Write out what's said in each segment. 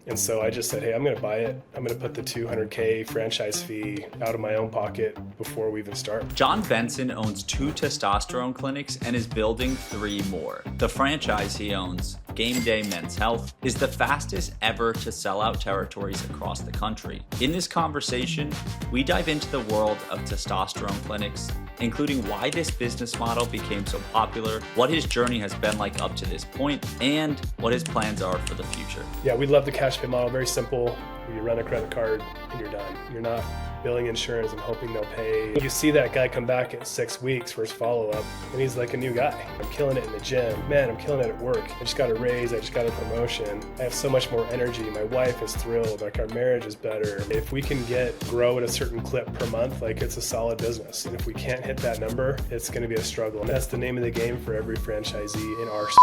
And so I just said, hey, I'm going to buy it. I'm going to put the 200K franchise fee out of my own pocket before we even start. Jon Benson owns 2 testosterone clinics and is building 3 more. The franchise he owns, GameDay Men's Health, is the fastest ever to sell out territories across the country. In this conversation, we dive into the world of testosterone clinics, including why this business model became so popular, what his journey has been like up to this point, and what his plans are for the future. Yeah, we love the cash pay model. Very simple. You run a credit card and you're done. You're not billing insurance and hoping they'll pay. You see that guy come back at 6 weeks for his follow-up and he's like a new guy. I'm killing it in the gym. Man, I'm killing it at work. I just got a raise. I just got a promotion. I have so much more energy. My wife is thrilled. Like, our marriage is better. If we can grow at a certain clip per month, like, it's a solid business. And if we can't hit that number, it's going to be a struggle. And that's the name of the game for every franchisee in our space.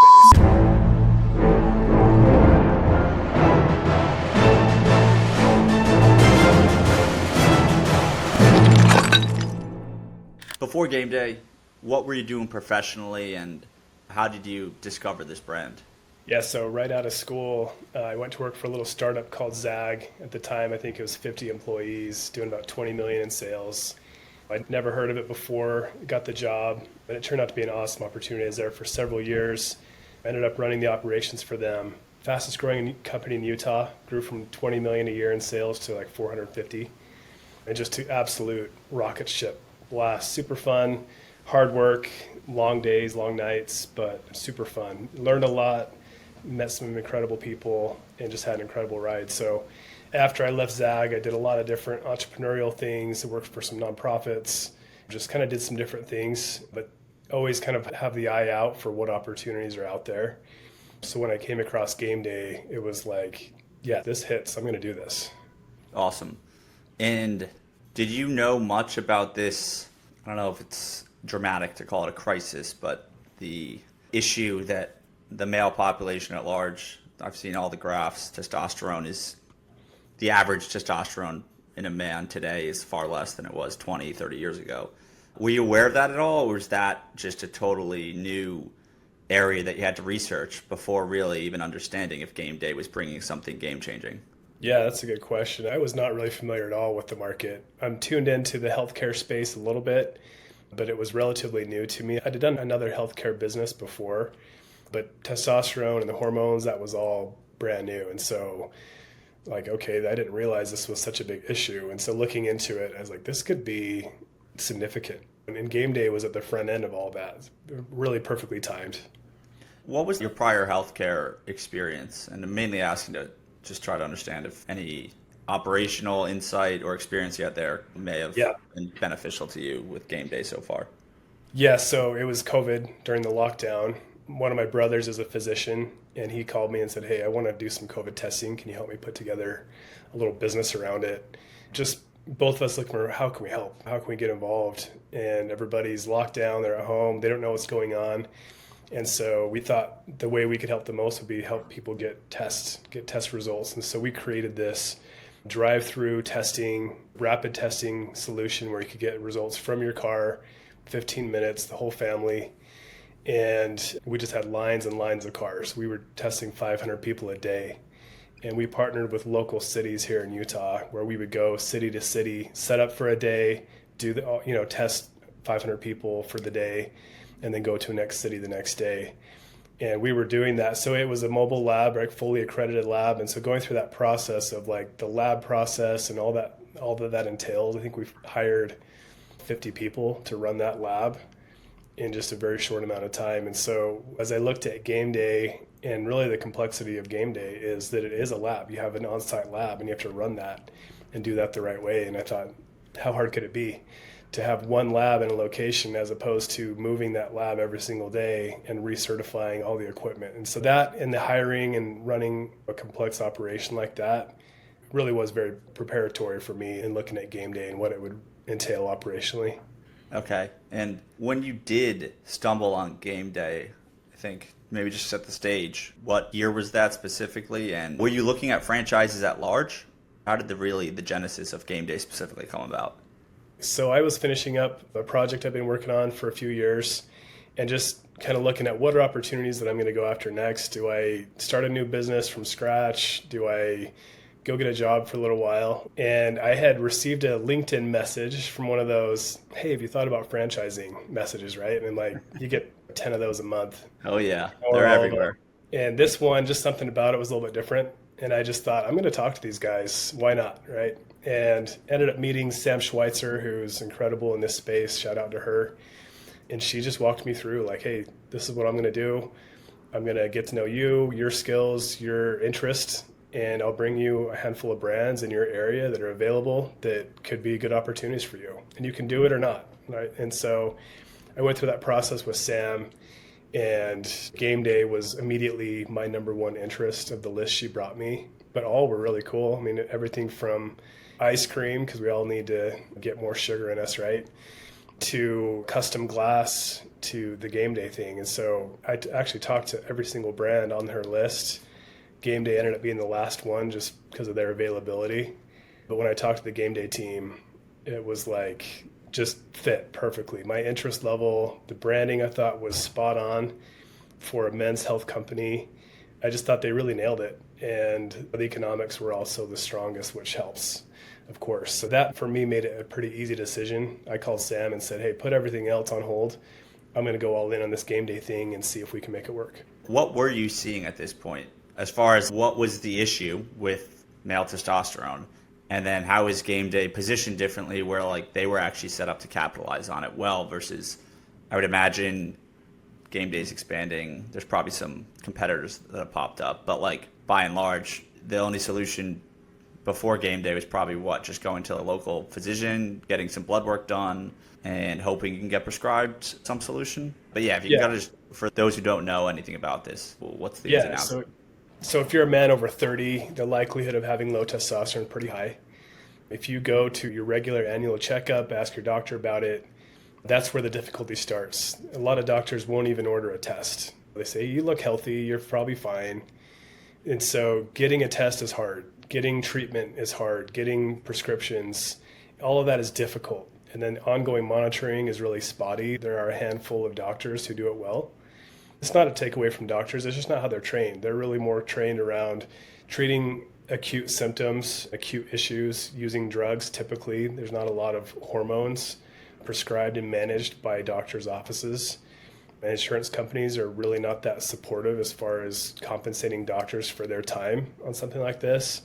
Before GameDay, what were you doing professionally and how did you discover this brand? Yeah, so right out of school, I went to work for a little startup called Zag. At the time, I think it was 50 employees, doing about 20 million in sales. I'd never heard of it before, got the job, and it turned out to be an awesome opportunity. I was there for several years. I ended up running the operations for them. Fastest growing company in Utah, grew from 20 million a year in sales to like 450, and just to absolute rocket ship blast. Super fun, hard work, long days, long nights, but super fun. Learned a lot, met some incredible people, and just had an incredible ride. So after I left Zag, I did a lot of different entrepreneurial things. I worked for some nonprofits, just kind of did some different things, but always kind of have the eye out for what opportunities are out there. So when I came across GameDay, it was like, yeah, this hits. I'm going to do this. Awesome. And did you know much about this? I don't know if it's dramatic to call it a crisis, but the issue that the male population at large, I've seen all the graphs, the average testosterone in a man today is far less than it was 20, 30 years ago. Were you aware of that at all, or was that just a totally new area that you had to research before really even understanding if GameDay was bringing something game-changing? Yeah, that's a good question. I was not really familiar at all with the market. I'm tuned into the healthcare space a little bit, but it was relatively new to me. I'd done another healthcare business before, but testosterone and the hormones, that was all brand new. And so, like, okay, I didn't realize this was such a big issue. And so looking into it, I was like, this could be significant. And GameDay was at the front end of all that. Really perfectly timed. What was your prior healthcare experience? And I'm mainly asking to just try to understand if any operational insight or experience you had there may have been beneficial to you with GameDay so far. Yeah, so it was COVID during the lockdown. One of my brothers is a physician, and he called me and said, hey, I want to do some COVID testing. Can you help me put together a little business around it? Just both of us looking for how can we help? How can we get involved? And everybody's locked down. They're at home. They don't know what's going on. And so we thought the way we could help the most would be help people get test results. And so we created this drive-through testing, rapid testing solution where you could get results from your car, 15 minutes, the whole family. And we just had lines and lines of cars. We were testing 500 people a day. And we partnered with local cities here in Utah where we would go city to city, set up for a day, test 500 people for the day, and then go to a next city the next day. And we were doing that. So it was a mobile lab, right, fully accredited lab. And so going through that process of like the lab process and all that entails, I think we've hired 50 people to run that lab in just a very short amount of time. And so as I looked at GameDay, and really the complexity of GameDay is that it is a lab. You have an on-site lab and you have to run that and do that the right way. And I thought, how hard could it be to have one lab in a location as opposed to moving that lab every single day and recertifying all the equipment? And so that, and the hiring and running a complex operation like that really was very preparatory for me in looking at GameDay and what it would entail operationally. Okay. And when you did stumble on GameDay, I think maybe just set the stage, what year was that specifically? And were you looking at franchises at large? How did the genesis of GameDay specifically come about? So I was finishing up a project I've been working on for a few years, and just kind of looking at what are opportunities that I'm going to go after next. Do I start a new business from scratch? Do I go get a job for a little while? And I had received a LinkedIn message from one of those, hey, have you thought about franchising messages, right? And like you get 10 of those a month. Oh yeah, Or they're all of them. everywhere. And this one, just something about it was a little bit different. And I just thought, I'm going to talk to these guys. Why not, right? And ended up meeting Sam Schweitzer, who's incredible in this space. Shout out to her. And she just walked me through like, hey, this is what I'm going to do. I'm going to get to know you, your skills, your interests, and I'll bring you a handful of brands in your area that are available that could be good opportunities for you. And you can do it or not, right? And so I went through that process with Sam, and GameDay was immediately my number one interest of the list she brought me. But all were really cool. I mean, everything from ice cream, because we all need to get more sugar in us, right? To custom glass, to the GameDay thing. And so I actually talked to every single brand on her list. GameDay ended up being the last one just because of their availability. But when I talked to the GameDay team, it was like just fit perfectly. My interest level, the branding I thought was spot on for a men's health company. I just thought they really nailed it. And the economics were also the strongest, which helps, of course. So that for me made it a pretty easy decision. I called Sam and said, hey, put everything else on hold. I'm going to go all in on this GameDay thing and see if we can make it work. What were you seeing at this point as far as what was the issue with male testosterone? And then how is GameDay positioned differently where like they were actually set up to capitalize on it well versus I would imagine GameDay's expanding. There's probably some competitors that have popped up, but like by and large, the only solution before GameDay was probably what? Just going to a local physician, getting some blood work done, and hoping you can get prescribed some solution. But yeah, if you gotta just, for those who don't know anything about this, what's the ins and outs? So if you're a man over 30, the likelihood of having low testosterone is pretty high. If you go to your regular annual checkup, ask your doctor about it, that's where the difficulty starts. A lot of doctors won't even order a test. They say, you look healthy, you're probably fine. And so getting a test is hard. Getting treatment is hard. Getting prescriptions, all of that is difficult. And then ongoing monitoring is really spotty. There are a handful of doctors who do it well. It's not a takeaway from doctors. It's just not how they're trained. They're really more trained around treating acute symptoms, acute issues, using drugs typically. There's not a lot of hormones prescribed and managed by doctors' offices. And insurance companies are really not that supportive as far as compensating doctors for their time on something like this.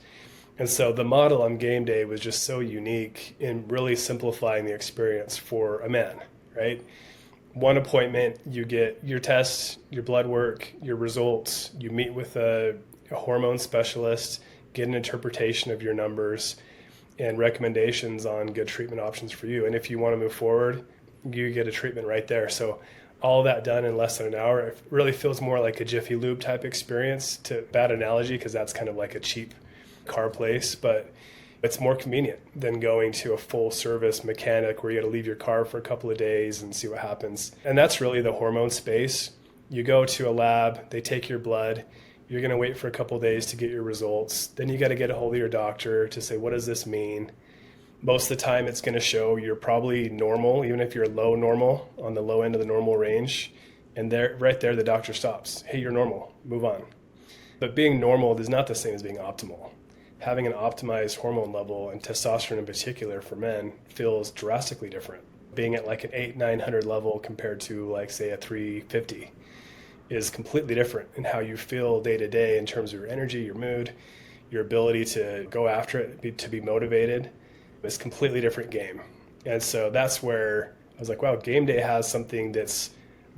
And so the model on GameDay was just so unique in really simplifying the experience for a man, right? One appointment, you get your tests, your blood work, your results, you meet with a hormone specialist, get an interpretation of your numbers and recommendations on good treatment options for you. And if you want to move forward, you get a treatment right there. So all that done in less than an hour. It really feels more like a Jiffy Lube type experience, to bad analogy, because that's kind of like a cheap car place, but it's more convenient than going to a full service mechanic where you got to leave your car for a couple of days and see what happens. And that's really the hormone space. You go to a lab, they take your blood, you're going to wait for a couple of days to get your results. Then you got to get a hold of your doctor to say, what does this mean? Most of the time it's going to show you're probably normal, even if you're low normal, on the low end of the normal range. And there, right there, the doctor stops. Hey, you're normal, move on. But being normal is not the same as being optimal. Having an optimized hormone level, and testosterone in particular for men, feels drastically different. Being at like an 800-900 level compared to like say a 350 is completely different in how you feel day to day in terms of your energy, your mood, your ability to go after it, to be motivated. It's a completely different game. And so that's where I was like, wow, GameDay has something that's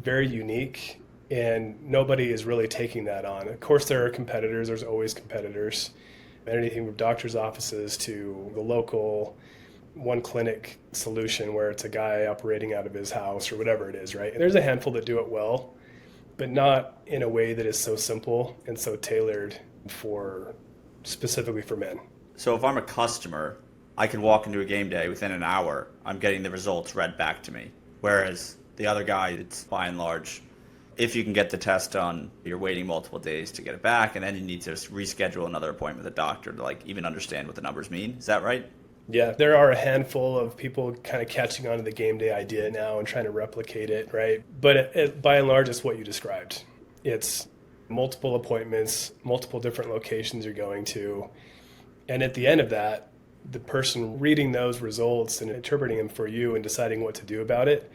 very unique and nobody is really taking that on. Of course, there are competitors. There's always competitors. Anything from doctor's offices to the local one clinic solution where it's a guy operating out of his house or whatever it is, right? There's a handful that do it well, but not in a way that is so simple and so tailored for specifically for men. So if I'm a customer, I can walk into a GameDay within an hour, I'm getting the results read back to me. Whereas the other guy, it's by and large, if you can get the test done, you're waiting multiple days to get it back, and then you need to reschedule another appointment with a doctor to like even understand what the numbers mean. Is that right? Yeah, there are a handful of people kind of catching on to the game day idea now and trying to replicate it, right? But by and large, it's what you described. It's multiple appointments, multiple different locations you're going to. And at the end of that, the person reading those results and interpreting them for you and deciding what to do about it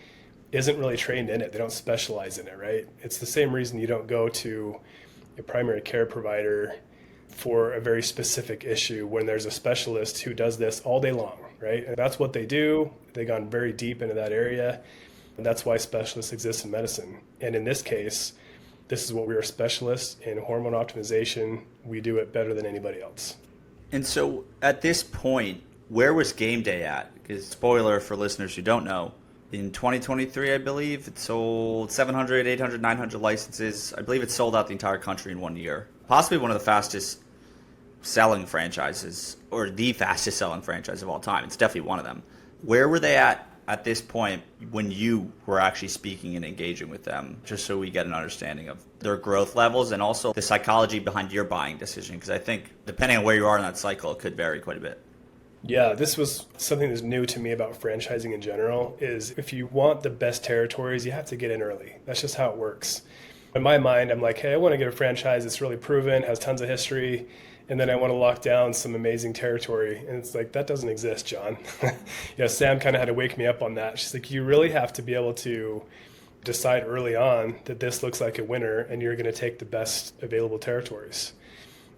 isn't really trained in it. They don't specialize in it, right? It's the same reason you don't go to a primary care provider for a very specific issue when there's a specialist who does this all day long, right? And that's what they do. They've gone very deep into that area. And that's why specialists exist in medicine. And in this case, this is what we are specialists in hormone optimization. We do it better than anybody else. And so at this point, where was GameDay at? Because spoiler for listeners who don't know, in 2023, I believe, it sold 700, 800, 900 licenses. I believe it sold out the entire country in 1 year. Possibly one of the fastest selling franchises, or the fastest selling franchise of all time. It's definitely one of them. Where were they at this point when you were actually speaking and engaging with them, just so we get an understanding of their growth levels and also the psychology behind your buying decision? Because I think depending on where you are in that cycle, it could vary quite a bit. Yeah, this was something that's new to me about franchising in general, is if you want the best territories, you have to get in early. That's just how it works. In my mind, I'm like, hey, I want to get a franchise that's really proven, has tons of history, and then I want to lock down some amazing territory. And it's like, that doesn't exist, Jon. Sam kind of had to wake me up on that. She's like, you really have to be able to decide early on that this looks like a winner and you're going to take the best available territories.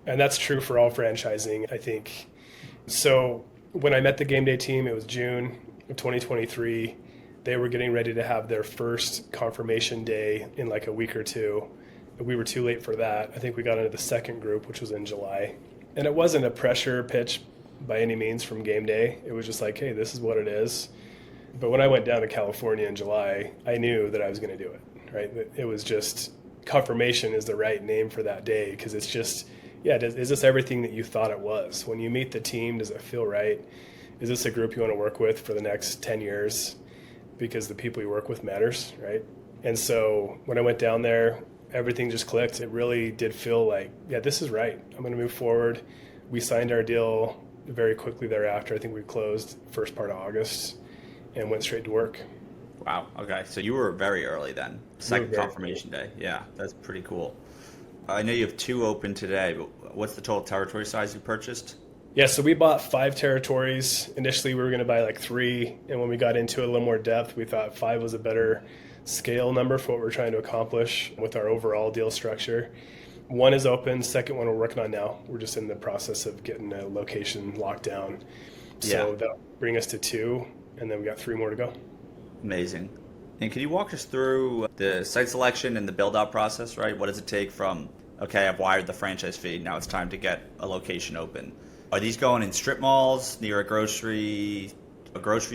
And that's true for all franchising, I think. So when I met the GameDay team, it was June of 2023. They were getting ready to have their first confirmation day in like a week or two. We were too late for that. I think we got into the second group, which was in July. And it wasn't a pressure pitch by any means from GameDay. It was just like, hey, this is what it is. But when I went down to California in July, I knew that I was going to do it, right? It was just, confirmation is the right name for that day, because it's just, is this everything that you thought it was? When you meet the team, does it feel right? Is this a group you want to work with for the next 10 years? Because the people you work with matters, right? And so when I went down there, everything just clicked. It really did feel like, this is right. I'm going to move forward. We signed our deal very quickly thereafter. I think we closed first part of August and went straight to work. Wow. Okay. So you were very early then. Second confirmation day. Yeah, that's pretty cool. I know you have 2 open today, but what's the total territory size you purchased? Yeah, so we bought 5 territories. Initially, we were going to buy like 3, and when we got into it a little more depth, we thought 5 was a better scale number for what we're trying to accomplish with our overall deal structure. 1 is open, second one we're working on now. We're just in the process of getting a location locked down. So that'll bring us to 2, and then we got 3 more to go. Amazing. And can you walk us through the site selection and the build-out process, right? What does it take from, okay, I've wired the franchise fee, now it's time to get a location open? Are these going in strip malls, near a grocery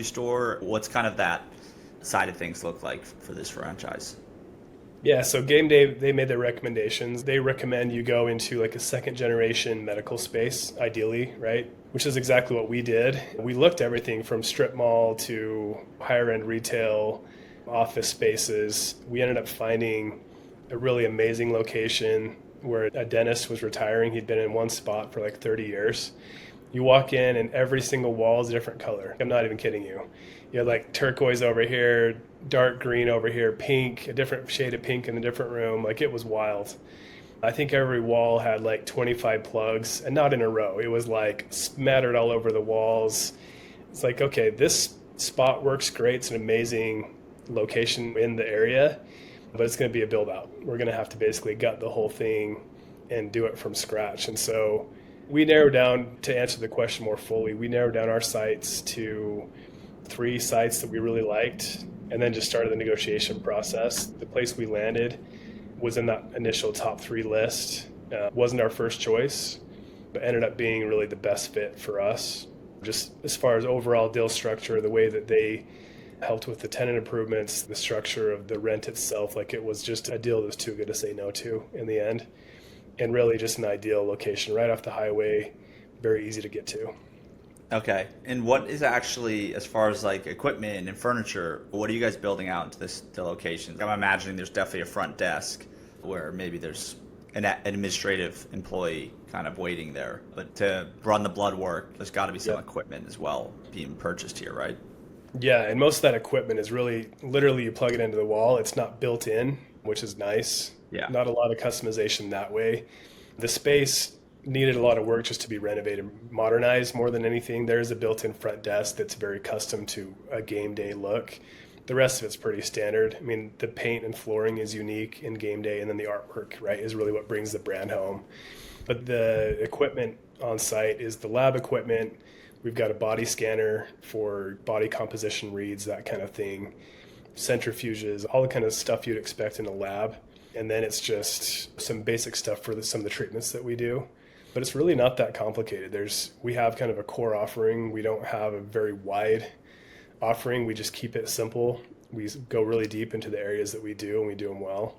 store? What's kind of that side of things look like for this franchise? Yeah, so GameDay, they made their recommendations. They recommend you go into like a second generation medical space, ideally, right? Which is exactly what we did. We looked at everything from strip mall to higher end retail, office spaces. We ended up finding a really amazing location where a dentist was retiring. He'd been in one spot for like 30 years. You walk in and every single wall is a different color. I'm not even kidding you. You had like turquoise over here, dark green over here, pink, a different shade of pink in a different room. Like, it was wild. I think every wall had like 25 plugs, and not in a row. It was like smattered all over the walls. It's like, okay, this spot works great. It's an amazing location in the area, but it's going to be a build out. We're going to have to basically gut the whole thing and do it from scratch. And so we narrowed down, to answer the question more fully, we narrowed down our sites to 3 sites that we really liked, and then just started the negotiation process. The place we landed was in that initial top 3 list. Wasn't our first choice, but ended up being really the best fit for us. Just as far as overall deal structure, the way that they helped with the tenant improvements, the structure of the rent itself, like, it was just a deal that was too good to say no to in the end. And really just an ideal location right off the highway, very easy to get to. Okay. And what is actually, as far as like equipment and furniture, what are you guys building out into the location? I'm imagining there's definitely a front desk where maybe there's an administrative employee kind of waiting there. But to run the blood work, there's got to be some equipment as well being purchased here, right? Yeah, and most of that equipment is really literally you plug it into the wall. It's not built in, which is nice. Yeah. Not a lot of customization that way. The space needed a lot of work just to be renovated, modernized more than anything. There's a built-in front desk that's very custom to a GameDay look. The rest of it's pretty standard. I mean, the paint and flooring is unique in GameDay, and then the artwork, right, is really what brings the brand home. But the equipment on site is the lab equipment. We've got a body scanner for body composition reads, that kind of thing, centrifuges, all the kind of stuff you'd expect in a lab. And then it's just some basic stuff for some of the treatments that we do. But it's really not that complicated. We have kind of a core offering. We don't have a very wide offering. We just keep it simple. We go really deep into the areas that we do, and we do them well.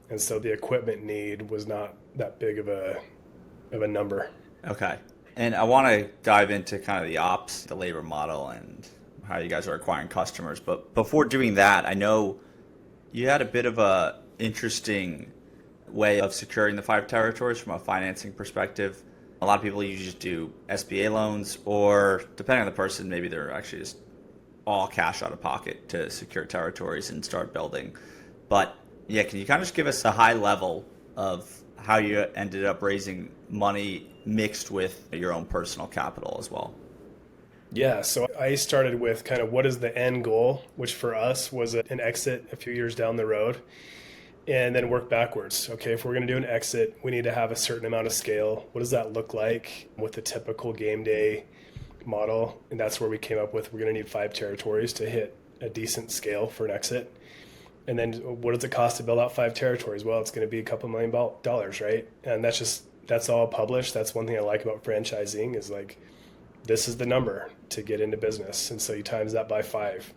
And so the equipment need was not that big of a number. Okay. And I want to dive into kind of the ops, the labor model, and how you guys are acquiring customers. But before doing that, I know you had a bit of a interesting way of securing the 5 territories from a financing perspective. A lot of people usually just do SBA loans, or depending on the person, maybe they're actually just all cash out of pocket to secure territories and start building. But yeah, can you kind of just give us a high level of how you ended up raising money mixed with your own personal capital as well? Yeah, so I started with kind of what is the end goal, which for us was an exit a few years down the road, and then work backwards. Okay, if we're going to do an exit, we need to have a certain amount of scale. What does that look like with the typical GameDay model? And that's where we came up with we're going to need 5 territories to hit a decent scale for an exit. And then what does it cost to build out 5 territories? Well, it's going to be a couple $1 million, right? And that's all published. That's one thing I like about franchising is like, this is the number to get into business. And so you times that by 5.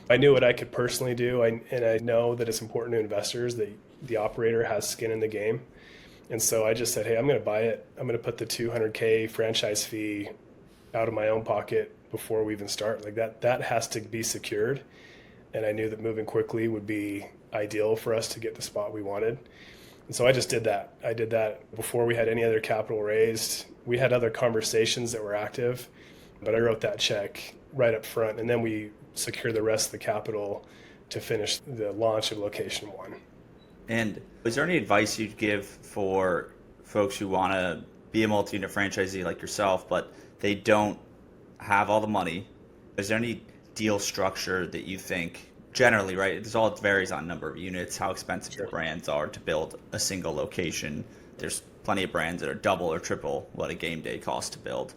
I knew what I could personally do. And I know that it's important to investors that the operator has skin in the game. And so I just said, hey, I'm going to buy it. I'm going to put the $200K franchise fee out of my own pocket before we even start. Like that has to be secured. And I knew that moving quickly would be ideal for us to get the spot we wanted. And so I just did that. I did that before we had any other capital raised. We had other conversations that were active, but I wrote that check right up front. And then we secured the rest of the capital to finish the launch of Location 1. And is there any advice you'd give for folks who want to be a multi-unit franchisee like yourself, but they don't have all the money? Is there any deal structure that you think generally, right? This all varies on number of units, how expensive the brands are to build a single location. There's plenty of brands that are double or triple what a GameDay costs to build.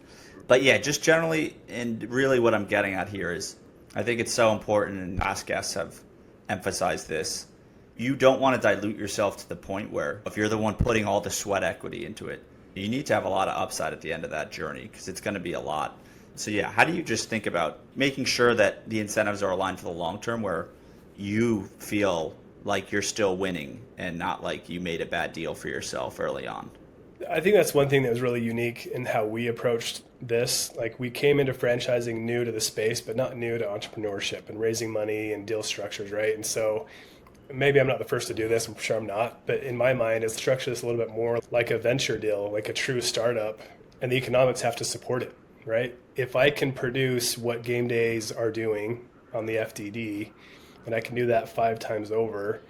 But yeah, just generally, and really what I'm getting at here is I think it's so important, and past guests have emphasized this. You don't want to dilute yourself to the point where if you're the one putting all the sweat equity into it, you need to have a lot of upside at the end of that journey because it's going to be a lot. So yeah, how do you just think about making sure that the incentives are aligned for the long term where you feel like you're still winning and not like you made a bad deal for yourself early on? I think that's one thing that was really unique in how we approached this. Like we came into franchising new to the space, but not new to entrepreneurship and raising money and deal structures, right? And so maybe I'm not the first to do this, I'm sure I'm not, but in my mind, it's structured this a little bit more like a venture deal, like a true startup, and the economics have to support it, right? If I can produce what GameDays are doing on the FDD, and I can do that 5 times over,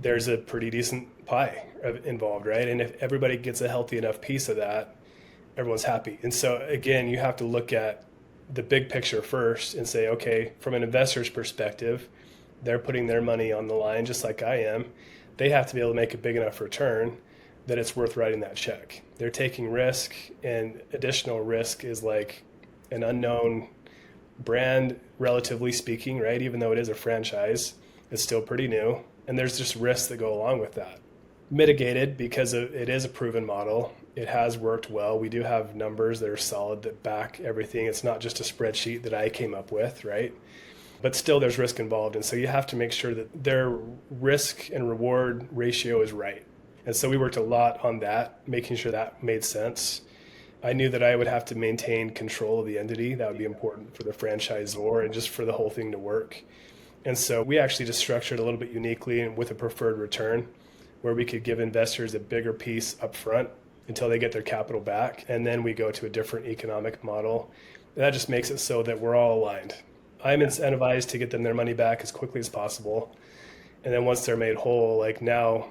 there's a pretty decent pie involved, right? And if everybody gets a healthy enough piece of that, everyone's happy. And so again, you have to look at the big picture first and say, okay, from an investor's perspective, they're putting their money on the line just like I am. They have to be able to make a big enough return that it's worth writing that check. They're taking risk, and additional risk is like an unknown brand, relatively speaking, right? Even though it is a franchise, it's still pretty new. And there's just risks that go along with that. Mitigated because it is a proven model. It has worked well. We do have numbers that are solid that back everything. It's not just a spreadsheet that I came up with, right? But still there's risk involved. And so you have to make sure that their risk and reward ratio is right. And so we worked a lot on that, making sure that made sense. I knew that I would have to maintain control of the entity. That would be important for the franchisor and just for the whole thing to work. And so we actually just structured a little bit uniquely and with a preferred return. where we could give investors a bigger piece up front until they get their capital back. And then we go to a different economic model. And that just makes it so that we're all aligned. I'm incentivized to get them their money back as quickly as possible. And then once they're made whole, like now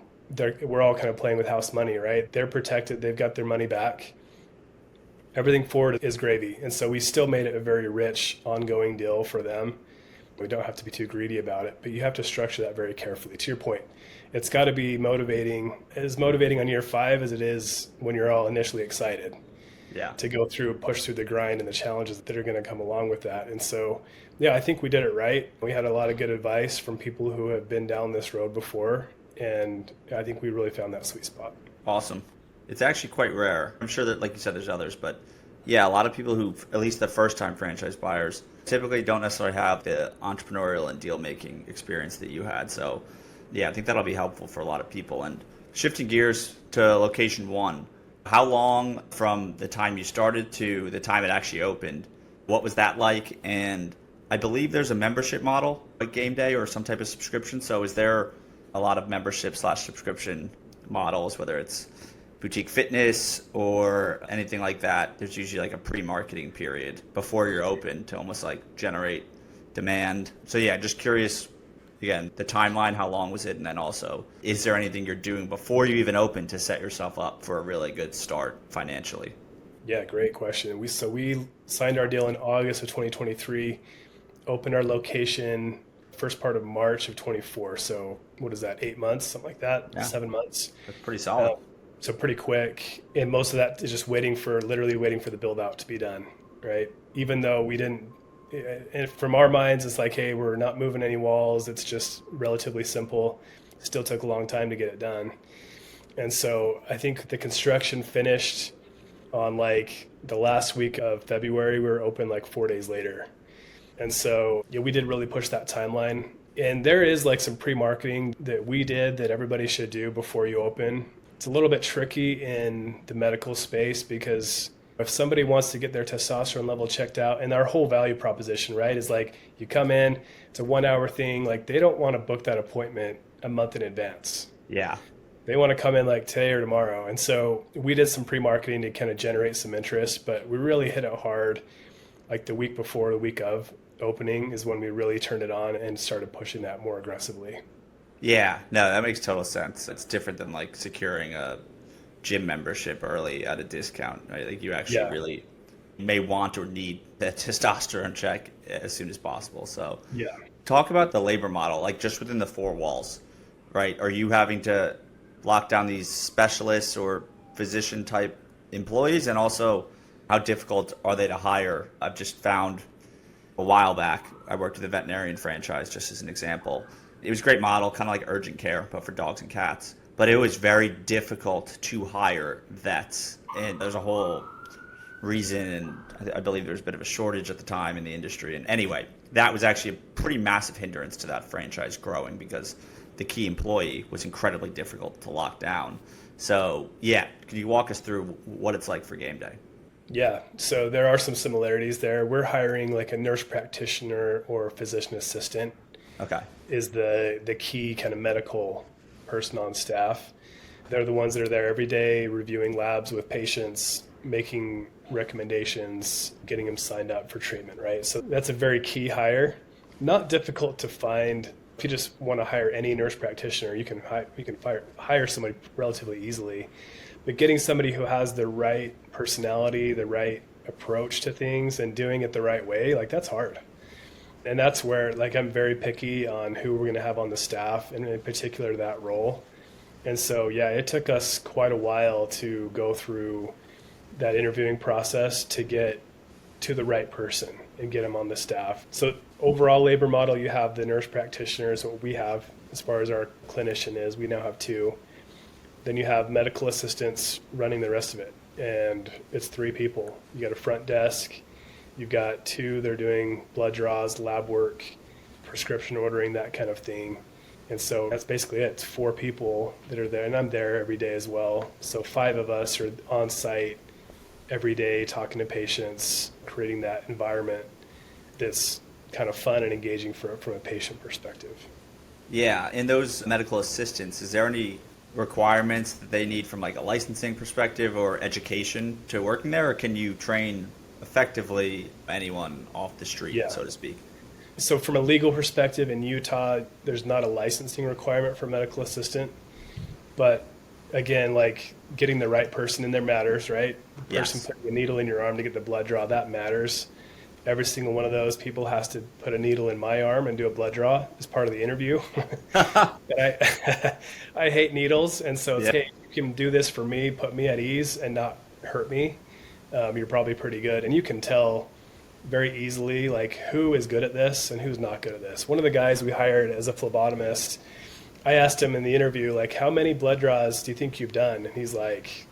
we're all kind of playing with house money, right? They're protected. They've got their money back. Everything forward is gravy. And so we still made it a very rich, ongoing deal for them. We don't have to be too greedy about it, but you have to structure that very carefully. To your point, it's got to be motivating, as motivating on year 5 as it is when you're all initially excited. Yeah. To go through, push through the grind and the challenges that are going to come along with that. And so, yeah, I think we did it right. We had a lot of good advice from people who have been down this road before, and I think we really found that sweet spot. Awesome. It's actually quite rare. I'm sure that, like you said, there's others, but yeah, a lot of people who, at least the first-time franchise buyers, typically don't necessarily have the entrepreneurial and deal-making experience that you had. So, yeah, I think that'll be helpful for a lot of people. And shifting gears to location 1, how long from the time you started to the time it actually opened? What was that like? And I believe there's a membership model at GameDay or some type of subscription. So is there a lot of membership/subscription models, whether it's boutique fitness or anything like that? There's usually like a pre-marketing period before you're open to almost like generate demand. So yeah, just curious, again, the timeline, how long was it? And then also, is there anything you're doing before you even open to set yourself up for a really good start financially? Yeah, great question. We signed our deal in August of 2023, opened our location first part of March of 24. So what is that, 8 months, something like that? Yeah. 7 months. That's pretty solid. So pretty quick. And most of that is just literally waiting for the build out to be done, right? Even though we didn't, and from our minds, it's like, hey, we're not moving any walls. It's just relatively simple. Still took a long time to get it done. And so I think the construction finished on like the last week of February. We were open like 4 days later. And so we did really push that timeline. And there is like some pre-marketing that we did that everybody should do before you open. It's a little bit tricky in the medical space because if somebody wants to get their testosterone level checked out, and our whole value proposition, right, is like you come in, it's a 1 hour thing. Like they don't want to book that appointment a month in advance. Yeah. They want to come in like today or tomorrow. And so we did some pre-marketing to kind of generate some interest, but we really hit it hard like the week before, the week of opening is when we really turned it on and started pushing that more aggressively. Yeah, no, that makes total sense. It's different than like securing a gym membership early at a discount, right? Like you actually really may want or need that testosterone check as soon as possible. So yeah, talk about the labor model, like just within the 4 walls, right? Are you having to lock down these specialists or physician type employees? And also, how difficult are they to hire? I've just found a while back, I worked with a veterinarian franchise, just as an example. It was a great model, kind of like urgent care, but for dogs and cats. But it was very difficult to hire vets. And there's a whole reason, and I believe there was a bit of a shortage at the time in the industry. And anyway, that was actually a pretty massive hindrance to that franchise growing because the key employee was incredibly difficult to lock down. So yeah, can you walk us through what it's like for GameDay? Yeah, so there are some similarities there. We're hiring like a nurse practitioner or physician assistant. Okay. Is the key kind of medical person on staff. They're the ones that are there every day reviewing labs with patients, making recommendations, getting them signed up for treatment, right? So that's a very key hire. Not difficult to find. If you just want to hire any nurse practitioner, you can hire somebody relatively easily. But getting somebody who has the right personality, the right approach to things, and doing it the right way, like that's hard. And that's where like I'm very picky on who we're going to have on the staff, and in particular that role. And so, yeah, it took us quite a while to go through that interviewing process to get to the right person and get them on the staff. So overall labor model, you have the nurse practitioners, what we have as far as our clinician is, we now have 2. Then you have medical assistants running the rest of it. And it's 3 people. You got a front desk. You've got 2 that are doing blood draws, lab work, prescription ordering, that kind of thing. And so that's basically it. It's 4 people that are there, and I'm there every day as well. So 5 of us are on site every day talking to patients, creating that environment that's kind of fun and engaging from a patient perspective. Yeah, and those medical assistants, is there any requirements that they need from like a licensing perspective or education to working there, or can you train effectively anyone off the street, Yeah. so to speak? So from a legal perspective in Utah, there's not a licensing requirement for medical assistant, but again, like getting the right person in there matters, right? The person Yes. putting a needle in your arm to get the blood draw, that matters. Every single one of those people has to put a needle in my arm and do a blood draw as part of the interview. And I hate needles, and so it's, Yeah. hey, you can do this for me, put me at ease, and not hurt me. You're probably pretty good, and you can tell very easily like who is good at this and who's not good at this. One of the guys we hired as a phlebotomist, I asked him in the interview, like, how many blood draws do you think you've done? And he's like,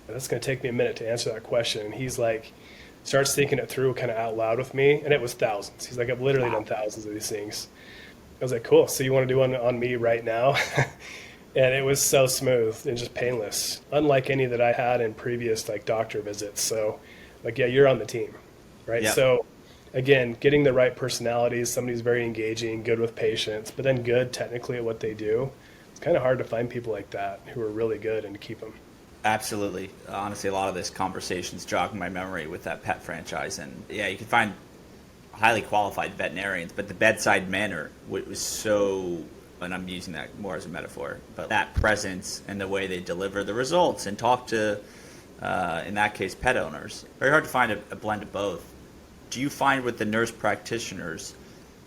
that's going to take me a minute to answer that question. And he's like, starts thinking it through kind of out loud with me, and it was thousands. He's like, I've literally done thousands of these things. I was like, cool. So you want to do one on me right now? And it was so smooth and just painless, unlike any that I had in previous like doctor visits. So, like, yeah, you're on the team, right? Yep. So, again, getting the right personalities, somebody who's very engaging, good with patients, but then good technically at what they do. It's kind of hard to find people like that who are really good and to keep them. Absolutely. Honestly, a lot of this conversation's jogging my memory with that pet franchise. And yeah, you can find highly qualified veterinarians, but the bedside manner was so, and I'm using that more as a metaphor, but that presence and the way they deliver the results and talk to, in that case, pet owners. Very hard to find a blend of both. Do you find with the nurse practitioners,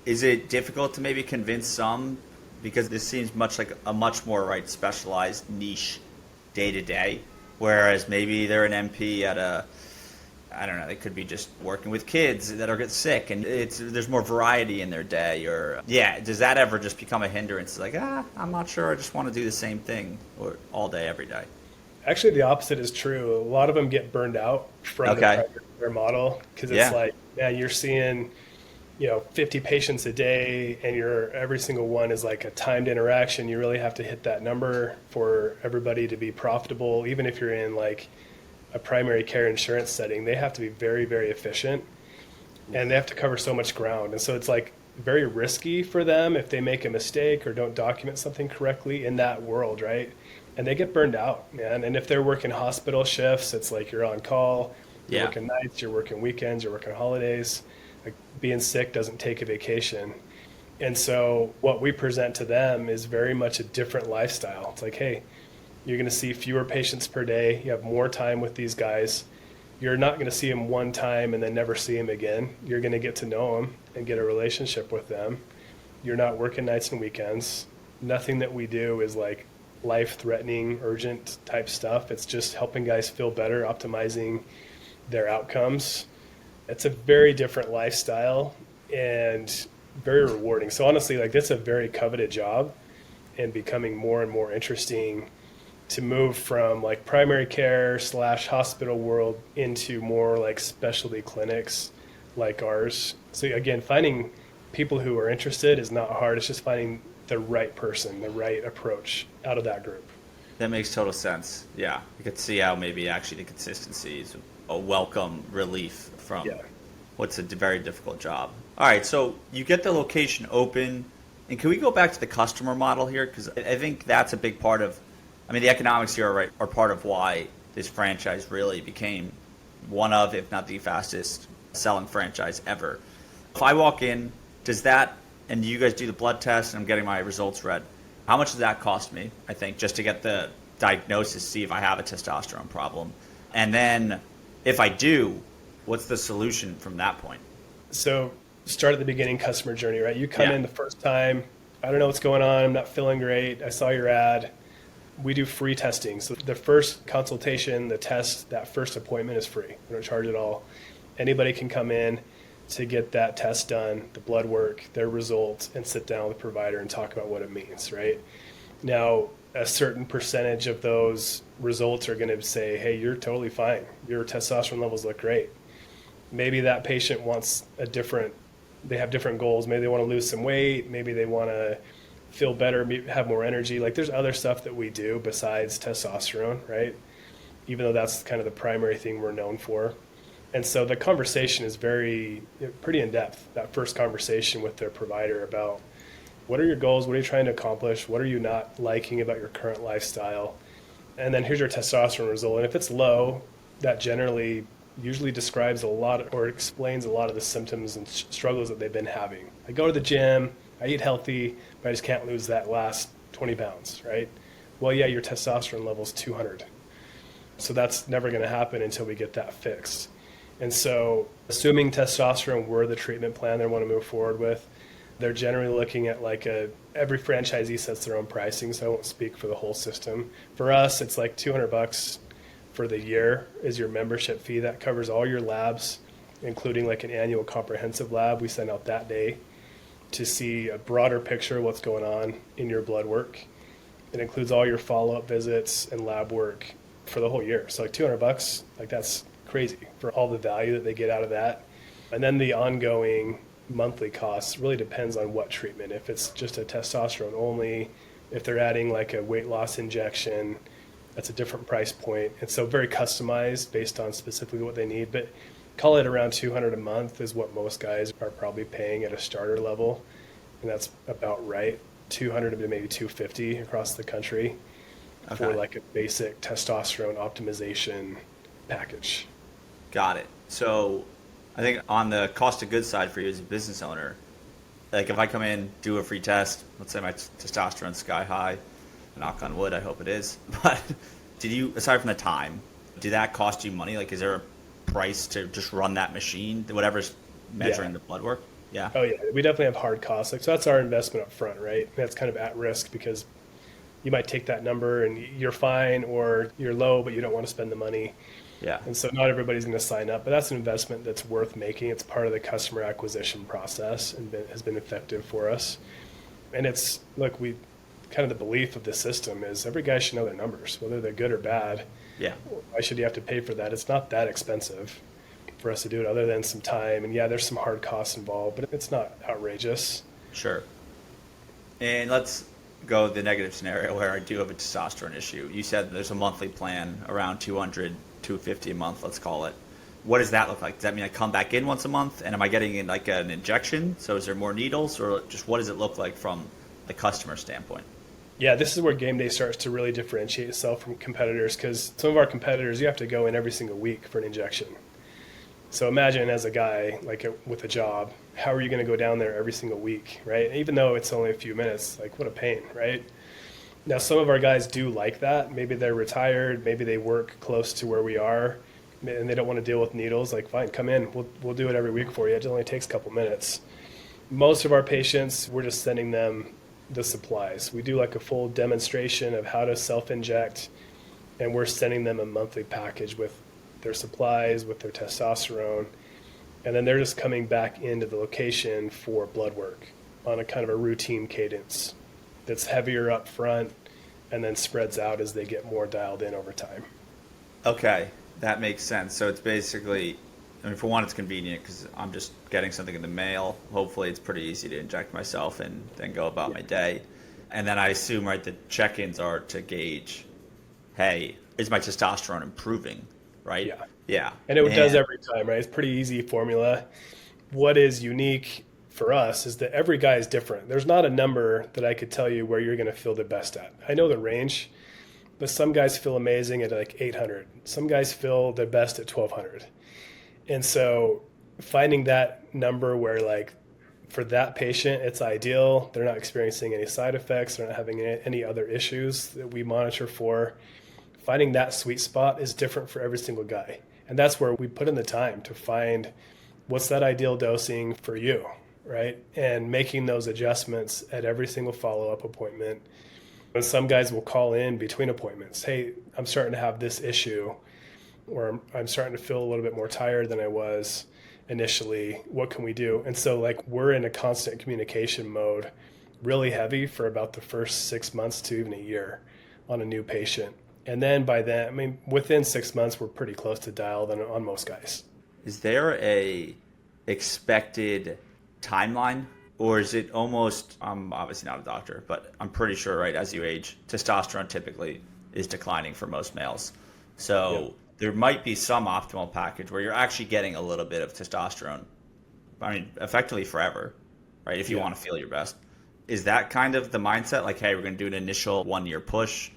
is it difficult to maybe convince some, because this seems much like a much more specialized niche day to day, whereas maybe they're an MP at a, I don't know, they could be just working with kids that are get sick, and there's more variety in their day, or yeah, does that ever just become a hindrance? It's like, I'm not sure, I just want to do the same thing or all day, every day. Actually, the opposite is true. A lot of them get burned out from the primary care model because it's like, man, you're seeing, 50 patients a day, and every single one is like a timed interaction. You really have to hit that number for everybody to be profitable. Even if you're in like a primary care insurance setting, they have to be very, very efficient, and they have to cover so much ground. And so it's like very risky for them if they make a mistake or don't document something correctly in that world, right? And they get burned out, man. And if they're working hospital shifts, it's like you're on call, you're working nights, you're working weekends, you're working holidays. Like, being sick doesn't take a vacation. And so what we present to them is very much a different lifestyle. It's like, hey, you're going to see fewer patients per day. You have more time with these guys. You're not going to see them one time and then never see them again. You're going to get to know them and get a relationship with them. You're not working nights and weekends. Nothing that we do is like life-threatening, urgent type stuff. It's just helping guys feel better, optimizing their outcomes. It's a very different lifestyle and very rewarding. So honestly, like, that's a very coveted job, and becoming more and more interesting to move from like primary care / hospital world into more like specialty clinics like ours. So again, finding people who are interested is not hard. It's just finding the right person, the right approach out of that group. That makes total sense. Yeah, you could see how maybe actually the consistency is a welcome relief from what's a very difficult job. All right, so you get the location open, and can we go back to the customer model here? Because I think that's a big part of, the economics here are part of why this franchise really became one of, if not the fastest selling franchise ever. If I walk in, does that, and you guys do the blood test and I'm getting my results read, how much does that cost me, I think, just to get the diagnosis, see if I have a testosterone problem? And then if I do, what's the solution from that point? So start at the beginning, customer journey, right? You come in the first time, I don't know what's going on, I'm not feeling great, I saw your ad. We do free testing. So the first consultation, the test, that first appointment is free. We don't charge at all. Anybody can come in to get that test done, the blood work, their results, and sit down with the provider and talk about what it means, right? Now, a certain percentage of those results are going to say, hey, you're totally fine. Your testosterone levels look great. Maybe that patient wants they have different goals. Maybe they want to lose some weight. Maybe they want to feel better, have more energy. Like, there's other stuff that we do besides testosterone, right? Even though that's kind of the primary thing we're known for. And so the conversation is pretty in depth, that first conversation with their provider about, What are your goals? What are you trying to accomplish? What are you not liking about your current lifestyle? And then here's your testosterone result. And if it's low, that generally usually describes a lot or explains a lot of the symptoms and struggles that they've been having. I go to the gym, I eat healthy, but I just can't lose that last 20 pounds, right? Well, yeah, your testosterone level's 200. So that's never going to happen until we get that fixed. And so, assuming testosterone were the treatment plan they want to move forward with, they're generally looking at like every franchisee sets their own pricing, so I won't speak for the whole system. For us, it's like $200 for the year is your membership fee. That covers all your labs, including like an annual comprehensive lab we send out that day to see a broader picture of what's going on in your blood work. It includes all your follow-up visits and lab work for the whole year. So like $200, like that's crazy for all the value that they get out of that. And then the ongoing monthly costs really depends on what treatment. If it's just a testosterone only, if they're adding like a weight loss injection, that's a different price point. And so very customized based on specifically what they need. But call it around $200 a month is what most guys are probably paying at a starter level. And that's about right. $200 to maybe $250 across the country for like a basic testosterone optimization package. Got it. So I think on the cost of goods side for you as a business owner, like if I come in, do a free test, let's say my testosterone's sky high, knock on wood, I hope it is. But did you, aside from the time, did that cost you money? Like, is there a price to just run that machine, whatever's measuring the blood work? Yeah. Oh yeah, we definitely have hard costs. Like, so that's our investment up front, right? That's kind of at risk because you might take that number and you're fine or you're low, but you don't want to spend the money. Yeah. And so not everybody's going to sign up, but that's an investment that's worth making. It's part of the customer acquisition process and has been effective for us. And it's, look, we kind of the belief of the system is every guy should know their numbers, whether they're good or bad. Yeah. Why should you have to pay for that? It's not that expensive for us to do it other than some time. And yeah, there's some hard costs involved, but it's not outrageous. Sure. And let's go the negative scenario where I do have a testosterone issue. You said there's a monthly plan around $200, $250 a month, let's call it. What does that look like? Does that mean I come back in once a month? And am I getting in like an injection? So is there more needles, or just what does it look like from the customer standpoint? Yeah, this is where GameDay starts to really differentiate itself from competitors, because some of our competitors, you have to go in every single week for an injection. So imagine as a guy like with a job, how are you going to go down there every single week, right? Even though it's only a few minutes, like what a pain, right? Now, some of our guys do like that. Maybe they're retired, maybe they work close to where we are, and they don't want to deal with needles. Like, fine, come in, we'll do it every week for you. It only takes a couple minutes. Most of our patients, we're just sending them the supplies. We do like a full demonstration of how to self-inject, and we're sending them a monthly package with their supplies, with their testosterone, and then they're just coming back into the location for blood work on a kind of a routine cadence that's heavier up front and then spreads out as they get more dialed in over time. Okay, that makes sense. So it's basically, I mean, for one, it's convenient because I'm just getting something in the mail. Hopefully it's pretty easy to inject myself and then go about my day. And then I assume, right, the check-ins are to gauge, hey, is my testosterone improving, right? Yeah. Yeah. And it does every time, right? It's a pretty easy formula. What is unique for us is that every guy is different. There's not a number that I could tell you where you're going to feel the best at. I know the range, but some guys feel amazing at like 800. Some guys feel the best at 1200. And so finding that number where like for that patient, it's ideal. They're not experiencing any side effects. They're not having any other issues that we monitor for. Finding that sweet spot is different for every single guy. And that's where we put in the time to find what's that ideal dosing for you, right? And making those adjustments at every single follow-up appointment. And some guys will call in between appointments. Hey, I'm starting to have this issue, or I'm starting to feel a little bit more tired than I was initially. What can we do? And so like we're in a constant communication mode, really heavy for about the first 6 months to even a year on a new patient. And then by then, I mean, within 6 months, we're pretty close to dialed on most guys. Is there a expected timeline, or is it almost, I'm obviously not a doctor, but I'm pretty sure, right, as you age, testosterone typically is declining for most males. So there might be some optimal package where you're actually getting a little bit of testosterone, I mean, effectively forever, right, if you want to feel your best. Is that kind of the mindset? Like, hey, we're going to do an initial 1-year push,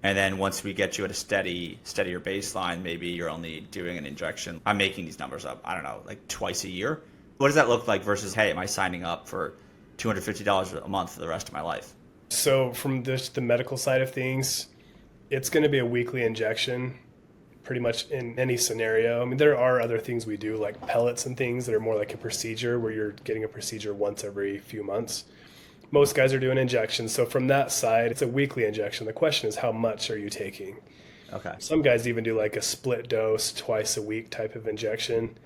and then once we get you at a steadier baseline, maybe you're only doing an injection. I'm making these numbers up. I don't know, like twice a year. What does that look like versus, hey, am I signing up for $250 a month for the rest of my life? So from the medical side of things, it's going to be a weekly injection pretty much in any scenario. I mean, there are other things we do like pellets and things that are more like a procedure where you're getting a procedure once every few months. Most guys are doing injections. So from that side, it's a weekly injection. The question is, how much are you taking? Okay. Some guys even do like a split dose twice a week type of injection,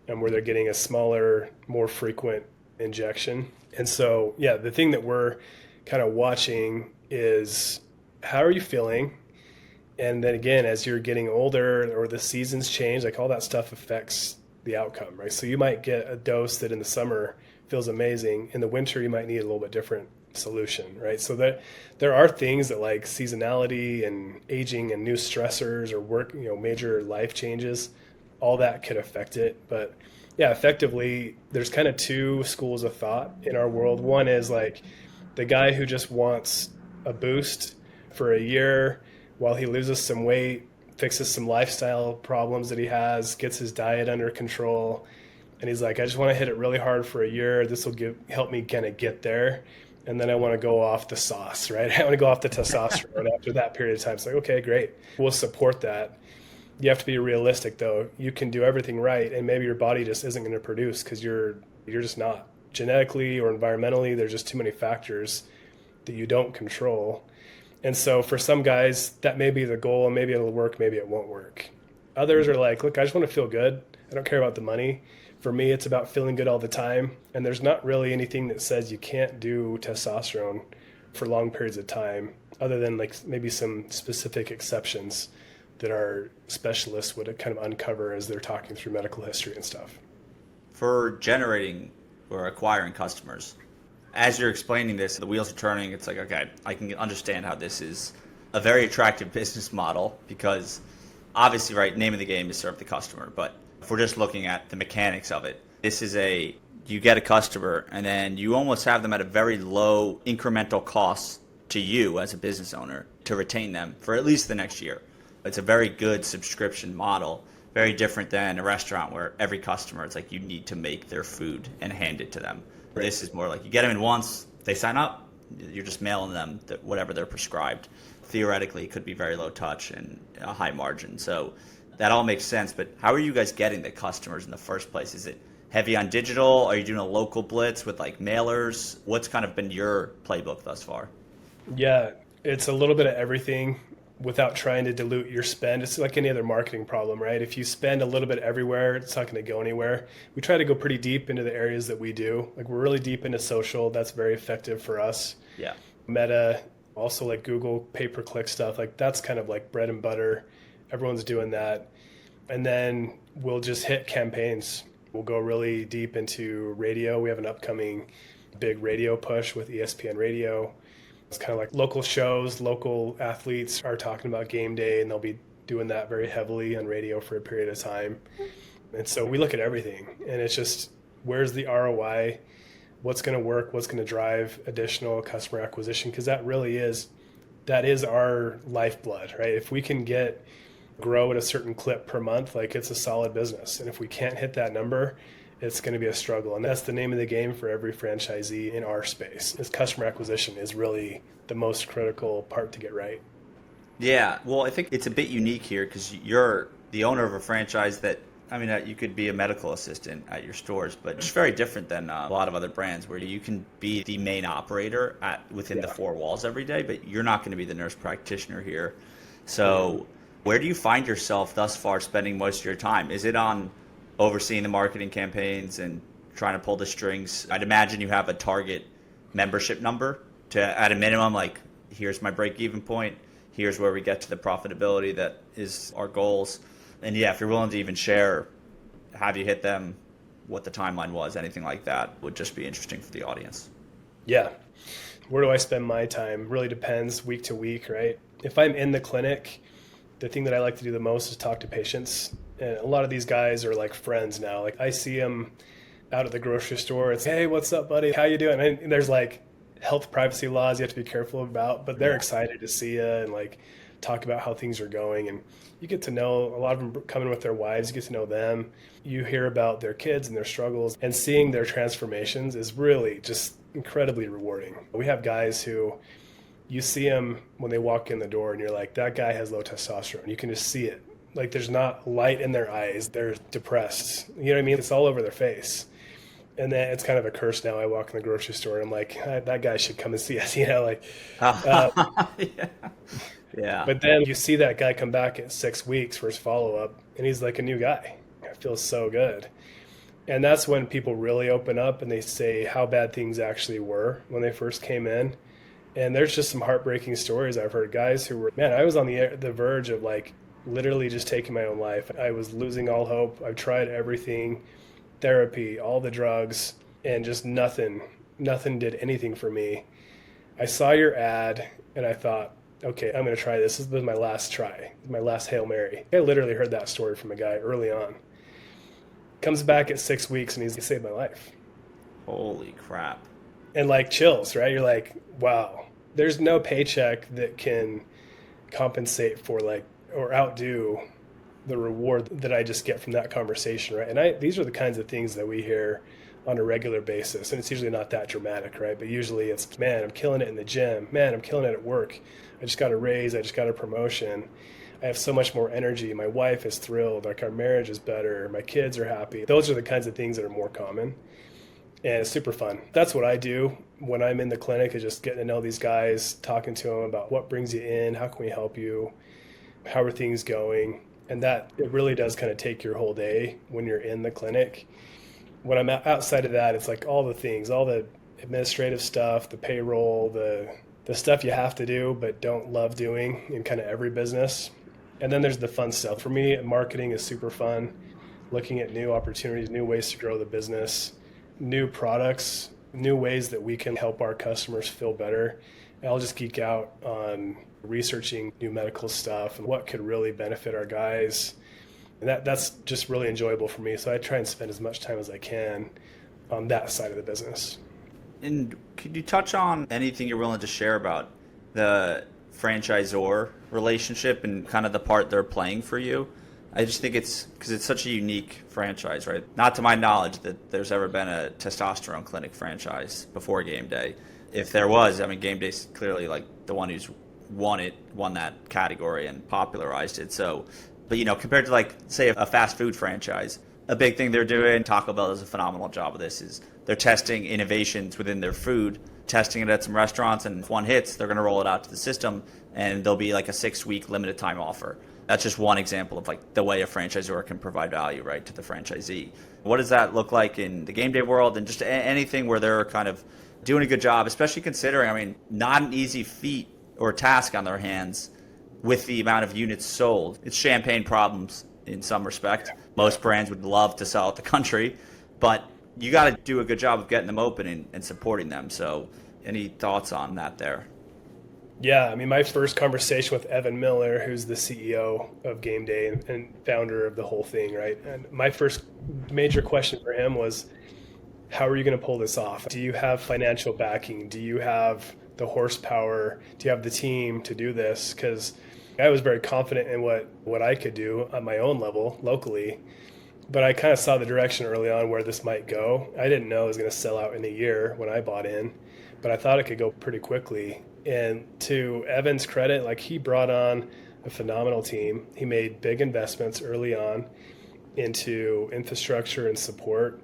and where they're getting a smaller, more frequent injection. And so, yeah, the thing that we're kind of watching is how are you feeling? And then again, as you're getting older or the seasons change, like all that stuff affects the outcome, right? So you might get a dose that in the summer feels amazing. In the winter, you might need a little bit different solution, right? So that there are things that like seasonality and aging and new stressors or work, major life changes, all that could affect it. But yeah, effectively, there's kind of two schools of thought in our world. One is like the guy who just wants a boost for a year while he loses some weight, fixes some lifestyle problems that he has, gets his diet under control. And he's like, I just want to hit it really hard for a year. This will help me kind of get there. And then I want to go off the sauce, right? I want to go off the testosterone after that period of time. It's like, okay, great. We'll support that. You have to be realistic, though. You can do everything right, and maybe your body just isn't going to produce because you're just not. Genetically or environmentally, there's just too many factors that you don't control. And so for some guys, that may be the goal, and maybe it'll work, maybe it won't work. Others are like, look, I just want to feel good. I don't care about the money. For me, it's about feeling good all the time. And there's not really anything that says you can't do testosterone for long periods of time, other than like maybe some specific exceptions that our specialists would kind of uncover as they're talking through medical history and stuff. For generating or acquiring customers, as you're explaining this, the wheels are turning. It's like, okay, I can understand how this is a very attractive business model because obviously, right, name of the game is serve the customer. But if we're just looking at the mechanics of it, this is you get a customer and then you almost have them at a very low incremental cost to you as a business owner to retain them for at least the next year. It's a very good subscription model, very different than a restaurant where every customer, it's like you need to make their food and hand it to them. Right. This is more like you get them in once, they sign up, you're just mailing them whatever they're prescribed. Theoretically, it could be very low touch and a high margin. So that all makes sense. But how are you guys getting the customers in the first place? Is it heavy on digital? Are you doing a local blitz with like mailers? What's kind of been your playbook thus far? Yeah, it's a little bit of everything without trying to dilute your spend. It's like any other marketing problem, right? If you spend a little bit everywhere, it's not going to go anywhere. We try to go pretty deep into the areas that we do. Like we're really deep into social. That's very effective for us. Yeah. Meta, also like Google pay-per-click stuff. Like that's kind of like bread and butter. Everyone's doing that. And then we'll just hit campaigns. We'll go really deep into radio. We have an upcoming big radio push with ESPN Radio. It's kind of like local shows, local athletes are talking about GameDay, and they'll be doing that very heavily on radio for a period of time. And so we look at everything, and it's just, where's the ROI? What's going to work? What's going to drive additional customer acquisition? Because that is our lifeblood, right? If we can grow at a certain clip per month, like it's a solid business. And if we can't hit that number, it's going to be a struggle. And that's the name of the game for every franchisee in our space. Is customer acquisition is really the most critical part to get right. Yeah, well, I think it's a bit unique here because you're the owner of a franchise that, you could be a medical assistant at your stores, but it's very different than a lot of other brands where you can be the main operator within the four walls every day, but you're not going to be the nurse practitioner here. So where do you find yourself thus far spending most of your time? Is it on overseeing the marketing campaigns and trying to pull the strings? I'd imagine you have a target membership number to, at a minimum, like, here's my break-even point, here's where we get to the profitability that is our goals. And yeah, if you're willing to even share, have you hit them, what the timeline was, anything like that would just be interesting for the audience. Yeah. Where do I spend my time? Really depends week to week, right? If I'm in the clinic, the thing that I like to do the most is talk to patients. And a lot of these guys are like friends now. Like I see them out at the grocery store. It's, hey, what's up, buddy? How you doing? And there's like health privacy laws you have to be careful about, but they're excited to see you and like talk about how things are going. And you get to know a lot of them coming with their wives, you get to know them. You hear about their kids and their struggles, and seeing their transformations is really just incredibly rewarding. We have guys who you see them when they walk in the door and you're like, that guy has low testosterone. You can just see it. Like there's not light in their eyes. They're depressed. You know what I mean? It's all over their face. And then it's kind of a curse now. I walk in the grocery store and I'm like, that guy should come and see us, like, Yeah. Yeah. but then you see that guy come back at 6 weeks for his follow-up and he's like a new guy. It feels so good. And that's when people really open up and they say how bad things actually were when they first came in. And there's just some heartbreaking stories I've heard. Guys who were, man, I was on the verge of like literally just taking my own life. I was losing all hope. I've tried everything, therapy, all the drugs, and just nothing did anything for me. I saw your ad and I thought, okay, I'm going to try this. This was my last try, my last Hail Mary. I literally heard that story from a guy early on. Comes back at 6 weeks and he saved my life. Holy crap. And like chills, right? You're like, wow, there's no paycheck that can compensate for like, or outdo the reward that I just get from that conversation, right? And these are the kinds of things that we hear on a regular basis. And it's usually not that dramatic, right? But usually it's, man, I'm killing it in the gym. Man, I'm killing it at work. I just got a raise. I just got a promotion. I have so much more energy. My wife is thrilled. Like our marriage is better. My kids are happy. Those are the kinds of things that are more common. And it's super fun. That's what I do when I'm in the clinic, is just getting to know these guys, talking to them about what brings you in, how can we help you, how are things going. And that, it really does kind of take your whole day when you're in the clinic. When I'm outside of that, it's like all the things, all the administrative stuff, the payroll, the stuff you have to do but don't love doing in kind of every business. And then there's the fun stuff. For me, marketing is super fun. Looking at new opportunities, new ways to grow the business, new products, new ways that we can help our customers feel better. And I'll just geek out on researching new medical stuff and what could really benefit our guys. And that's just really enjoyable for me. So I try and spend as much time as I can on that side of the business. And could you touch on anything you're willing to share about the franchisor relationship and kind of the part they're playing for you? I just think it's because it's such a unique franchise, right? Not to my knowledge that there's ever been a testosterone clinic franchise before GameDay. If there was, I mean, GameDay's clearly like the one who's won that category and popularized it. So, but compared to like, say, a fast food franchise, a big thing they're doing, Taco Bell does a phenomenal job of this, is they're testing innovations within their food, testing it at some restaurants, and if one hits, they're going to roll it out to the system, and there'll be like a 6-week limited time offer. That's just one example of like the way a franchisor can provide value, right, to the franchisee. What does that look like in the GameDay world, and just anything where they're kind of doing a good job, especially considering, I mean, not an easy feat or task on their hands with the amount of units sold. It's champagne problems in some respect. Most brands would love to sell out the country, but you got to do a good job of getting them open and supporting them. So any thoughts on that there? Yeah, I mean, my first conversation with Evan Miller, who's the CEO of GameDay and founder of the whole thing, right? And my first major question for him was, how are you going to pull this off? Do you have financial backing? Do you have the horsepower? Do you have the team to do this? Because I was very confident in what I could do on my own level locally, but I kind of saw the direction early on where this might go. I didn't know it was going to sell out in a year when I bought in, but I thought it could go pretty quickly. And to Evan's credit, like, he brought on a phenomenal team. He made big investments early on into infrastructure and support,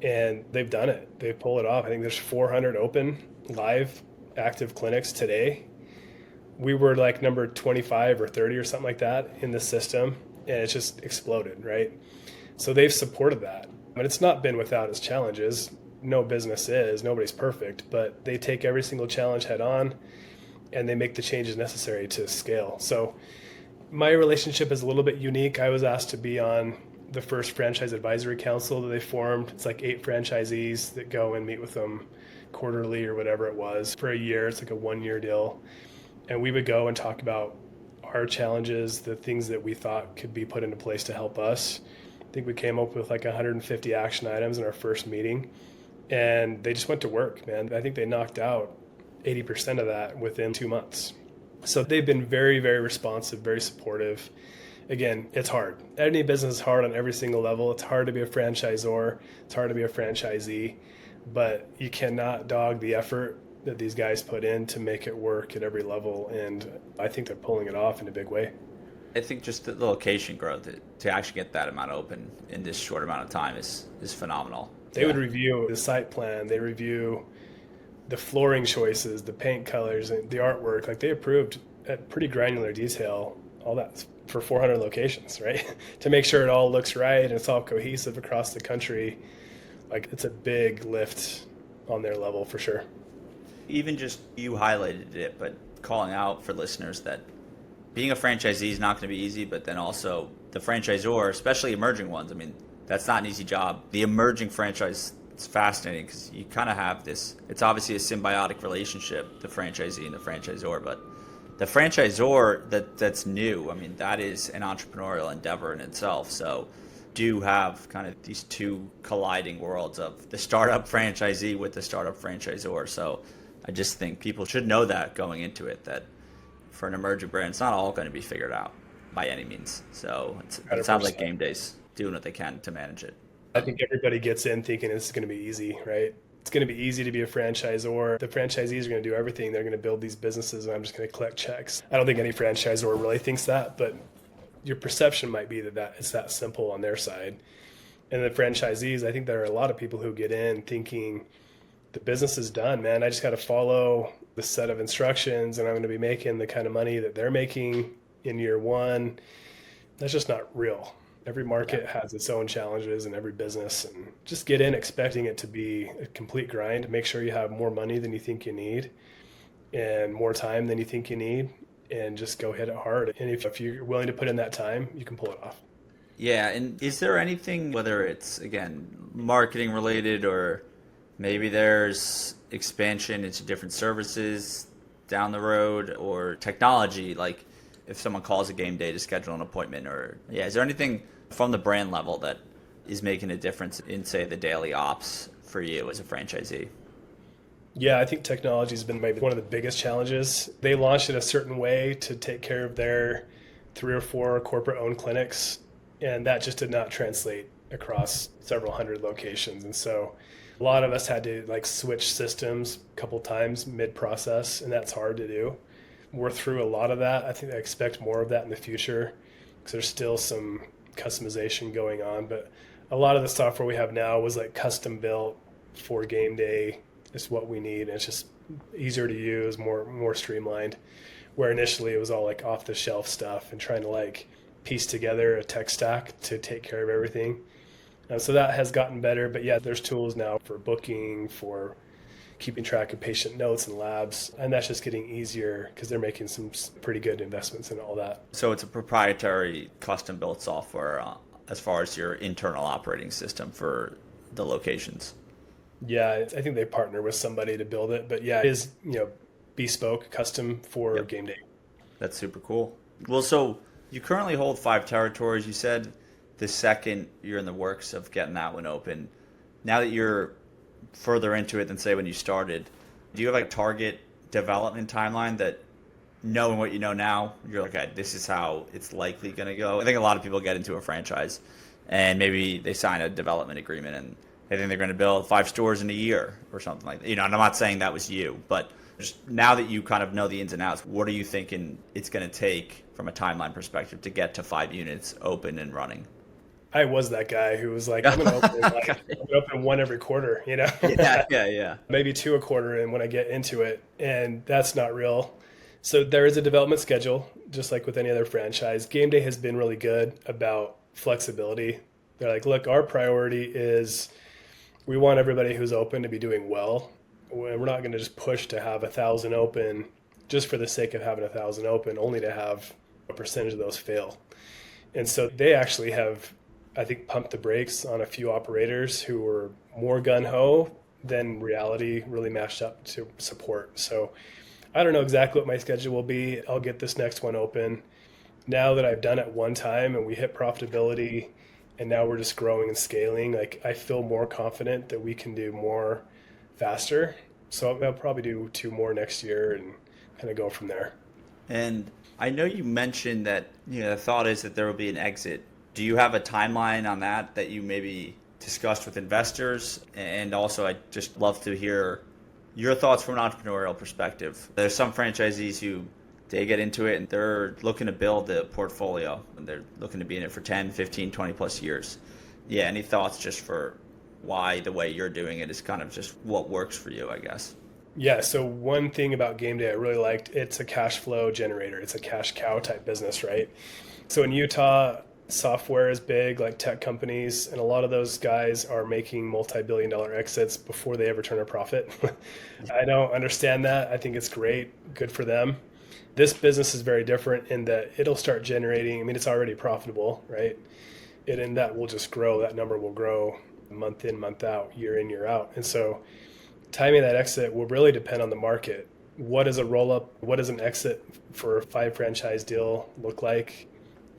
and they've done it. They pull it off. I think there's 400 open live active clinics today. We were like number 25 or 30 or something like that in the system, and it's just exploded, right? So they've supported that. But it's not been without its challenges. No business is. Nobody's perfect, but they take every single challenge head on, and they make the changes necessary to scale. So my relationship is a little bit unique. I was asked to be on the first franchise advisory council that they formed. It's like 8 franchisees that go and meet with them quarterly or whatever it was for a year. It's like a 1-year deal. And we would go and talk about our challenges, the things that we thought could be put into place to help us. I think we came up with like 150 action items in our first meeting, and they just went to work, man. I think they knocked out 80% of that within 2 months. So they've been very, very responsive, very supportive. Again, it's hard. Any business is hard on every single level. It's hard to be a franchisor. It's hard to be a franchisee, but you cannot dog the effort that these guys put in to make it work at every level. And I think they're pulling it off in a big way. I think just the location growth to actually get that amount open in this short amount of time is phenomenal. They would review the site plan. They review the flooring choices, the paint colors, and the artwork. Like, they approved at pretty granular detail all that for 400 locations, right? To make sure it all looks right and it's all cohesive across the country. Like, it's a big lift on their level for sure. Even just you highlighted it, but calling out for listeners that being a franchisee is not going to be easy, but then also the franchisor, especially emerging ones, I mean, that's not an easy job. The emerging franchise is fascinating because you kind of have this, it's obviously a symbiotic relationship, the franchisee and the franchisor, but the franchisor that's new, I mean, that is an entrepreneurial endeavor in itself. So do have kind of these two colliding worlds of the startup franchisee with the startup franchisor. So I just think people should know that going into it, that for an emerging brand, it's not all going to be figured out by any means. So it sounds like GameDay's doing what they can to manage it. I think everybody gets in thinking this is going to be easy, right? It's going to be easy to be a franchisor. The franchisees are going to do everything. They're going to build these businesses, and I'm just going to collect checks. I don't think any franchisor really thinks that, but your perception might be that it's that simple on their side. And the franchisees, I think there are a lot of people who get in thinking the business is done, man. I just got to follow the set of instructions, and I'm going to be making the kind of money that they're making in year one. That's just not real. Every market has its own challenges, and every business, and just get in expecting it to be a complete grind. Make sure you have more money than you think you need and more time than you think you need, and just go hit it hard. And if you're willing to put in that time, you can pull it off. Yeah, and is there anything, whether it's, again, marketing related or maybe there's expansion into different services down the road or technology, like if someone calls a GameDay to schedule an appointment, or is there anything from the brand level that is making a difference in, say, the daily ops for you as a franchisee? Yeah, I think technology has been maybe one of the biggest challenges. They launched it a certain way to take care of their 3 or 4 corporate-owned clinics, and that just did not translate across several hundred locations. And so a lot of us had to switch systems a couple times mid-process, and that's hard to do. We're through a lot of that. I think I expect more of that in the future because there's still some customization going on. But a lot of the software we have now was custom built for GameDay. It's what we need. And it's just easier to use, more streamlined. Where initially it was all off the shelf stuff and trying to piece together a tech stack to take care of everything. So that has gotten better. But yeah, there's tools now for booking, for keeping track of patient notes and labs, and that's just getting easier because they're making some pretty good investments in all that. So it's a proprietary custom-built software as far as your internal operating system for the locations. Yeah, I think they partner with somebody to build it, but yeah, it is bespoke, custom for GameDay. That's super cool. Well, so you currently hold 5 territories. You said the second you're in the works of getting that one open. Now that you're further into it than, say, when you started, do you have a target development timeline that, knowing what you know now, you're okay, this is how it's likely going to go? I think a lot of people get into a franchise and maybe they sign a development agreement and they think they're going to build 5 stores in a year or something like that. And I'm not saying that was you, but just now that you kind of know the ins and outs, what are you thinking it's going to take from a timeline perspective to get to 5 units open and running? I was that guy who was I'm going to open 1 every quarter, Yeah. Maybe 2 a quarter and when I get into it, and that's not real. So there is a development schedule, just like with any other franchise. GameDay has been really good about flexibility. They're look, our priority is we want everybody who's open to be doing well. We're not going to just push to have 1,000 open just for the sake of having 1,000 open, only to have a percentage of those fail. And so they actually have, I think, pumped the brakes on a few operators who were more gung-ho than reality really matched up to support. So I don't know exactly what my schedule will be. I'll get this next one open. Now that I've done it one time and we hit profitability and now we're just growing and scaling, I feel more confident that we can do more faster. So I'll probably do 2 more next year and kind of go from there. And I know you mentioned that the thought is that there will be an exit. Do you have a timeline on that you maybe discussed with investors? And also, I'd just love to hear your thoughts from an entrepreneurial perspective. There's some franchisees who they get into it and they're looking to build a portfolio and they're looking to be in it for 10, 15, 20 plus years. Yeah, any thoughts just for why the way you're doing it is kind of just what works for you, I guess? Yeah, so one thing about GameDay I really liked, it's a cash flow generator. It's a cash cow type business, right? So in Utah, software is big, like tech companies, and a lot of those guys are making multi-billion dollar exits before they ever turn a profit. I don't understand that. I think it's great, good for them. This business is very different in that it'll start generating, I mean, it's already profitable, right? And that will just grow, that number will grow month in, month out, year in, year out. And so timing that exit will really depend on the market. What does a roll up, what does an exit for a 5 franchise deal look like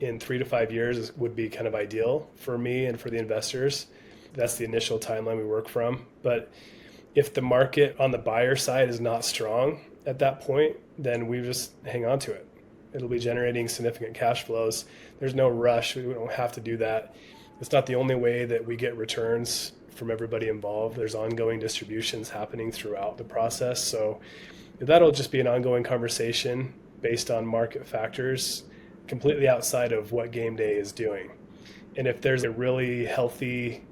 in 3 to 5 years would be kind of ideal for me and for the investors. That's the initial timeline we work from. But if the market on the buyer side is not strong at that point, then we just hang on to it. It'll be generating significant cash flows. There's no rush. We don't have to do that. It's not the only way that we get returns from everybody involved. There's ongoing distributions happening throughout the process. So that'll just be an ongoing conversation based on market factors, completely outside of what GameDay is doing. And if there's a really healthy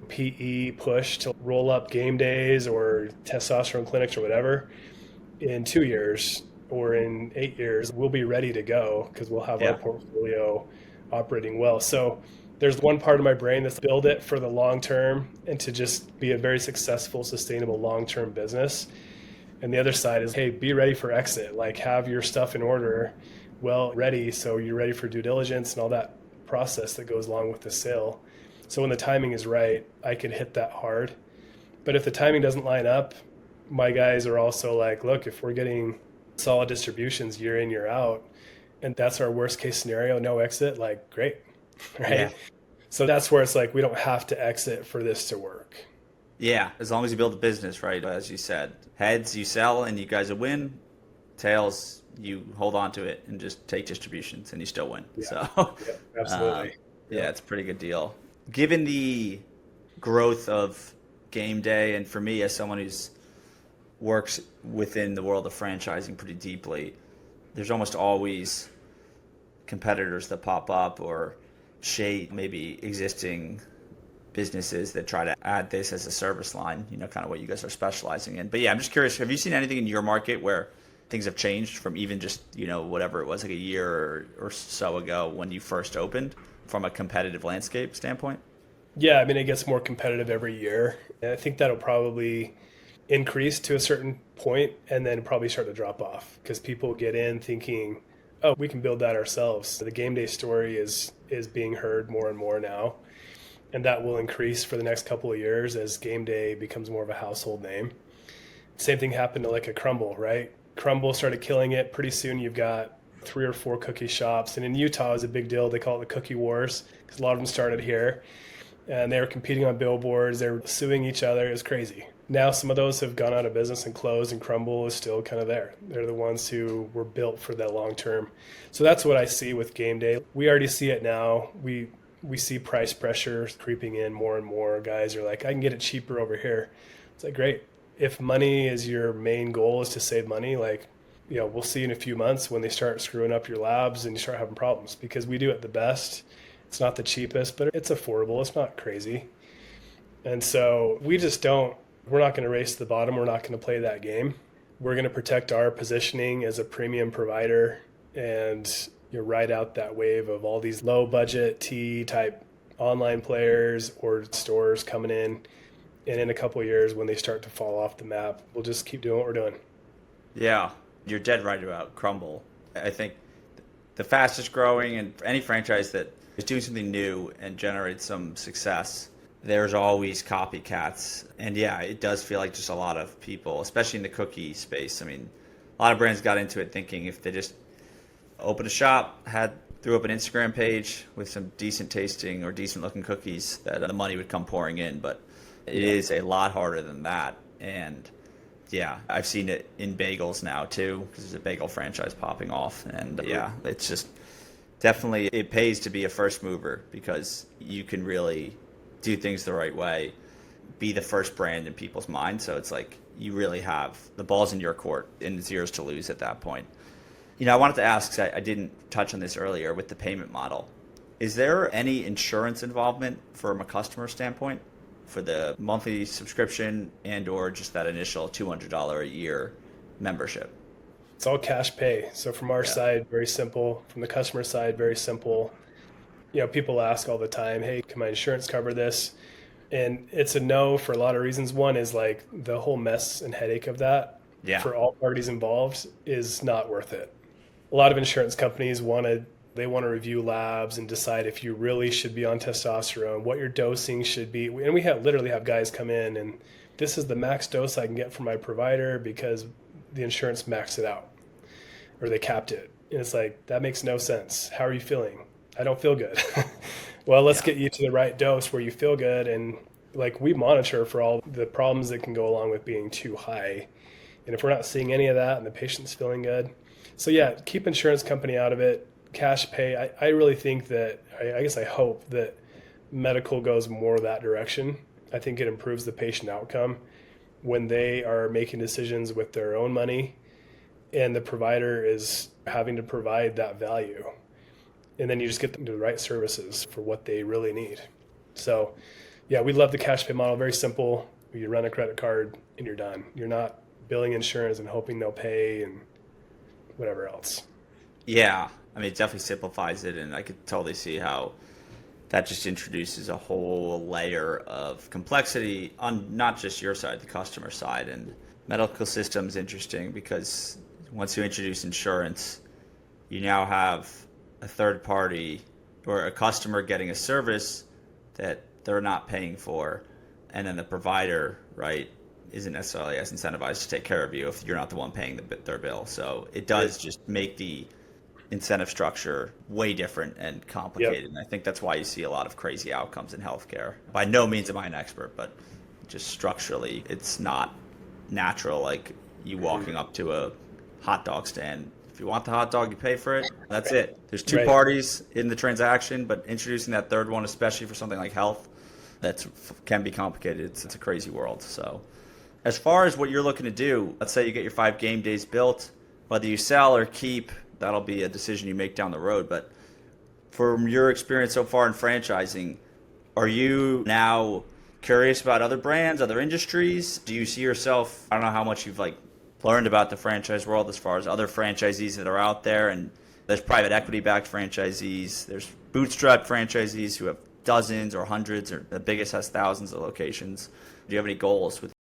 PE push to roll up game days or testosterone clinics or whatever, in 2 years or in 8 years, we'll be ready to go because we'll have our portfolio operating well. So there's one part of my brain that's build it for the long term and to just be a very successful, sustainable long-term business. And the other side is, hey, be ready for exit. Like have your stuff in order, well ready, so you're ready for due diligence and all that process that goes along with the sale. So when the timing is right, I can hit that hard. But if the timing doesn't line up, my guys are also like, look, if we're getting solid distributions year in, year out, and that's our worst case scenario, no exit, like great, right? Yeah. So that's where it's like, we don't have to exit for this to work. Yeah, as long as you build a business, right? As you said, heads, you sell and you guys will win. Tails, you hold on to it and just take distributions and you still win. Yeah. So, yeah, absolutely. Yeah, it's a pretty good deal. Given the growth of GameDay, and for me as someone who's works within the world of franchising pretty deeply, there's almost always competitors that pop up or shade maybe existing businesses that try to add this as a service line, kind of what you guys are specializing in. But yeah, I'm just curious, have you seen anything in your market where things have changed from even just, whatever it was, like a year or so ago when you first opened from a competitive landscape standpoint? Yeah, I mean, it gets more competitive every year. And I think that'll probably increase to a certain point and then probably start to drop off because people get in thinking, oh, we can build that ourselves. The GameDay story is being heard more and more now. And that will increase for the next couple of years as GameDay becomes more of a household name. Same thing happened to like a Crumble, right? Crumble started killing it. Pretty soon you've got 3 or 4 cookie shops. And in Utah is a big deal. They call it the Cookie Wars because a lot of them started here. And they were competing on billboards. They were suing each other. It was crazy. Now some of those have gone out of business and closed, and Crumble is still kind of there. They're the ones who were built for that long term. So that's what I see with GameDay. We already see it now. We see price pressure creeping in more and more. Guys are like, I can get it cheaper over here. It's like, great. If money is your main goal is to save money, like, we'll see in a few months when they start screwing up your labs and you start having problems because we do it the best. It's not the cheapest, but it's affordable. It's not crazy. And so we're not going to race to the bottom. We're not going to play that game. We're going to protect our positioning as a premium provider and ride out that wave of all these low budget T type online players or stores coming in. And in a couple of years when they start to fall off the map, we'll just keep doing what we're doing. Yeah, you're dead right about Crumble. I think the fastest growing and any franchise that is doing something new and generates some success, there's always copycats. And yeah, it does feel like just a lot of people, especially in the cookie space. I mean, a lot of brands got into it thinking if they just opened a shop, threw up an Instagram page with some decent tasting or decent looking cookies, that the money would come pouring in. But it is a lot harder than that. And Yeah, I've seen it in bagels now too, because there's a bagel franchise popping off. And yeah, it's just definitely, it pays to be a first mover because you can really do things the right way, be the first brand in people's minds. So it's like you really have the balls in your court and it's yours to lose at that point. I wanted to ask, 'cause I didn't touch on this earlier with the payment model. Is there any insurance involvement from a customer standpoint for the monthly subscription and or just that initial $200 a year membership? It's all cash pay. So from our side, very simple. From the customer side, very simple. People ask all the time, hey, can my insurance cover this? And it's a no for a lot of reasons. One is like the whole mess and headache of that for all parties involved is not worth it. A lot of insurance companies want to review labs and decide if you really should be on testosterone, what your dosing should be. And we literally have guys come in and this is the max dose I can get from my provider because the insurance maxed it out or they capped it. And it's like, that makes no sense. How are you feeling? I don't feel good. Well, let's get you to the right dose where you feel good. And like we monitor for all the problems that can go along with being too high. And if we're not seeing any of that and the patient's feeling good. So yeah, keep insurance company out of it. Cash pay. I really think that, I guess I hope that medical goes more that direction. I think it improves the patient outcome when they are making decisions with their own money and the provider is having to provide that value. And then you just get them to the right services for what they really need. So yeah, we love the cash pay model. Very simple. You run a credit card and you're done. You're not billing insurance and hoping they'll pay and whatever else. Yeah. I mean, it definitely simplifies it, and I could totally see how that just introduces a whole layer of complexity on not just your side, the customer side. And medical system's interesting because once you introduce insurance, you now have a third party or a customer getting a service that they're not paying for, and then the provider, right, isn't necessarily as incentivized to take care of you if you're not the one paying their bill. So it does just make the incentive structure way different and complicated. And I think that's why you see a lot of crazy outcomes in healthcare. By no means am I an expert, but just structurally, it's not natural. Like you walking up to a hot dog stand. If you want the hot dog, you pay for it. That's it. There's two parties in the transaction, but introducing that third one, especially for something like health, that can be complicated. It's a crazy world. So as far as what you're looking to do, let's say you get your 5 game days built, whether you sell or keep, that'll be a decision you make down the road. But from your experience so far in franchising, are you now curious about other brands, other industries? Do you see yourself, I don't know how much you've learned about the franchise world as far as other franchisees that are out there, and there's private equity backed franchisees, there's bootstrap franchisees who have dozens or hundreds, or the biggest has thousands of locations. Do you have any goals with